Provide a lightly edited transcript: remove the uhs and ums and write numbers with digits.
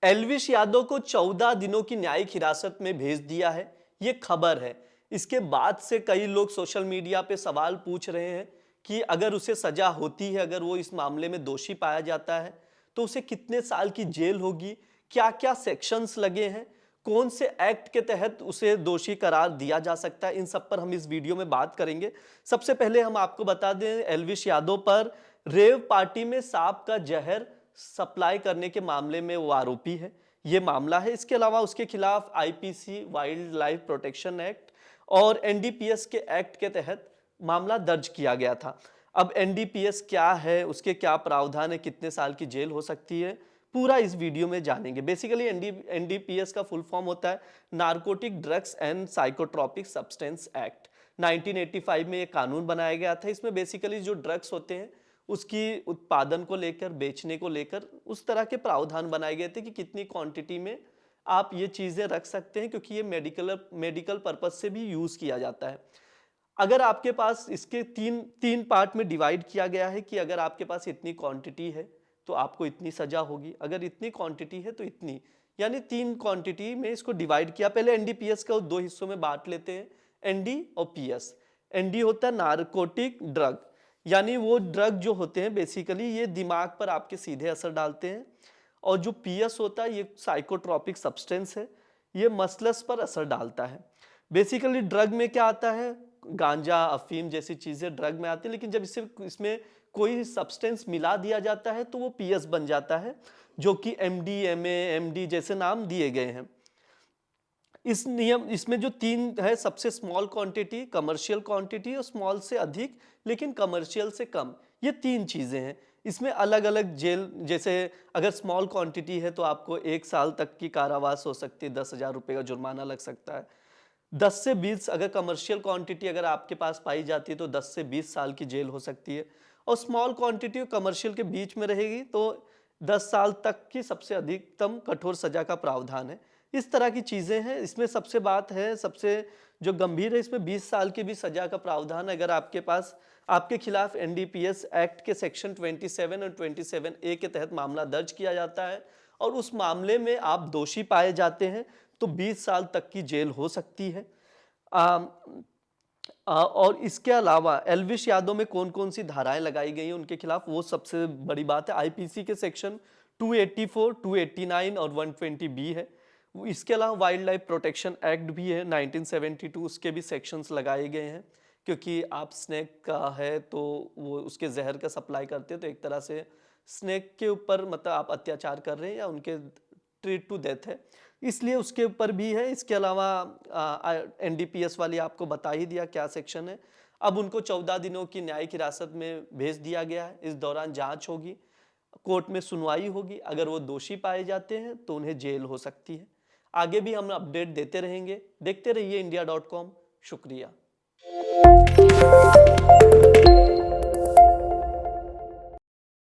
एल्विश यादव को 14 दिनों की न्यायिक हिरासत में भेज दिया है, ये खबर है। इसके बाद से कई लोग सोशल मीडिया पे सवाल पूछ रहे हैं कि अगर उसे सजा होती है, अगर वो इस मामले में दोषी पाया जाता है, तो उसे कितने साल की जेल होगी, क्या-क्या सेक्शंस लगे हैं, कौन से एक्ट के तहत उसे दोषी करार दिया जा सकता है, इन सब पर हम इस वीडियो में बात करेंगे। सबसे पहले हम आपको बता दें, एल्विश यादव पर रेव पार्टी में सांप का जहर सप्लाई करने के मामले में वो आरोपी है, ये मामला है। इसके अलावा उसके खिलाफ IPC wild life protection act और एनडीपीएस के एक्ट के तहत मामला दर्ज किया गया था। अब एनडीपीएस क्या है, उसके क्या प्रावधान है, कितने साल की जेल हो सकती है, पूरा इस वीडियो में जानेंगे। बेसिकली एनडीपीएस का फुल फॉर्म होता है narcotic drugs and psychotropic substance act. 1985 में ये कानून बनाया गया था। इसमें बेसिकली जो ड्रग्स होते हैं उसकी उत्पादन को लेकर, बेचने को लेकर उस तरह के प्रावधान बनाए गए थे कि कितनी क्वांटिटी में आप ये चीजें रख सकते हैं, क्योंकि ये मेडिकल पर्पज से भी यूज किया जाता है। अगर आपके पास इसके तीन तीन पार्ट में डिवाइड किया गया है कि अगर आपके पास इतनी क्वांटिटी है तो आपको इतनी सजा होगी, अगर इतनी क्वांटिटी है तो इतनी, यानी तीन क्वांटिटी में इसको डिवाइड किया। पहले एनडीपीएस को दो हिस्सों में बांट लेते हैं, एनडी और पीएस। एनडी होता है नारकोटिक ड्रग, यानी वो ड्रग जो होते हैं बेसिकली ये दिमाग पर आपके सीधे असर डालते हैं। और जो पीएस होता है ये साइकोट्रोपिक सब्सटेंस है, ये मसल्स पर असर डालता है। बेसिकली ड्रग में क्या आता है, गांजा, अफीम जैसी चीजें ड्रग में आती है, लेकिन जब इसमें कोई सब्सटेंस मिला दिया जाता है तो वो पीएस बन जाता है, जो कि एमडीएमए, एमडी जैसे नाम दिए गए हैं। इसमें जो तीन है, सबसे स्मॉल क्वांटिटी, कमर्शियल क्वांटिटी और स्मॉल से अधिक लेकिन कमर्शियल से कम, ये तीन चीजें हैं। इसमें अलग अलग जेल, जैसे अगर स्मॉल क्वांटिटी है तो आपको 1 साल तक की कारावास हो सकती है, 10,000 रुपए का जुर्माना लग सकता है। 10 से 20, अगर कमर्शियल क्वांटिटी अगर आपके पास पाई जाती है तो 10 से 20 साल की जेल हो सकती है। और स्मॉल क्वांटिटी और कमर्शियल के बीच में रहेगी तो 10 साल तक की सबसे अधिकतम कठोर सजा का प्रावधान है। इस तरह की चीजें हैं। इसमें सबसे बात है, सबसे जो गंभीर है, इसमें 20 साल की भी सजा का प्रावधान है अगर आपके पास, आपके खिलाफ एनडीपीएस एक्ट के सेक्शन 27 और 27A के तहत मामला दर्ज किया जाता है और उस मामले में आप दोषी पाए जाते हैं तो 20 साल तक की जेल हो सकती है। आम, और इसके अलावा एल्विश यादव में कौन कौन सी धाराएं लगाई गई हैं उनके खिलाफ, वो सबसे बड़ी बात है। आईपीसी के सेक्शन 284, 289 और 120B है। इसके अलावा वाइल्ड लाइफ प्रोटेक्शन एक्ट भी है 1972, उसके भी सेक्शंस लगाए गए हैं, क्योंकि आप स्नेक का है तो वो उसके जहर का सप्लाई करते हैं तो एक तरह से स्नेक के ऊपर मतलब आप अत्याचार कर रहे हैं या उनके ट्रीट टू डेथ है, इसलिए उसके ऊपर भी है। इसके अलावा एनडीपीएस वाली आपको बता ही दिया क्या सेक्शन है। अब उनको 14 दिनों की न्यायिक हिरासत में भेज दिया गया है। इस दौरान जांच होगी, कोर्ट में सुनवाई होगी। अगर वो दोषी पाए जाते हैं तो उन्हें जेल हो सकती है। आगे भी हम अपडेट देते रहेंगे। देखते रहिए India.com। शुक्रिया।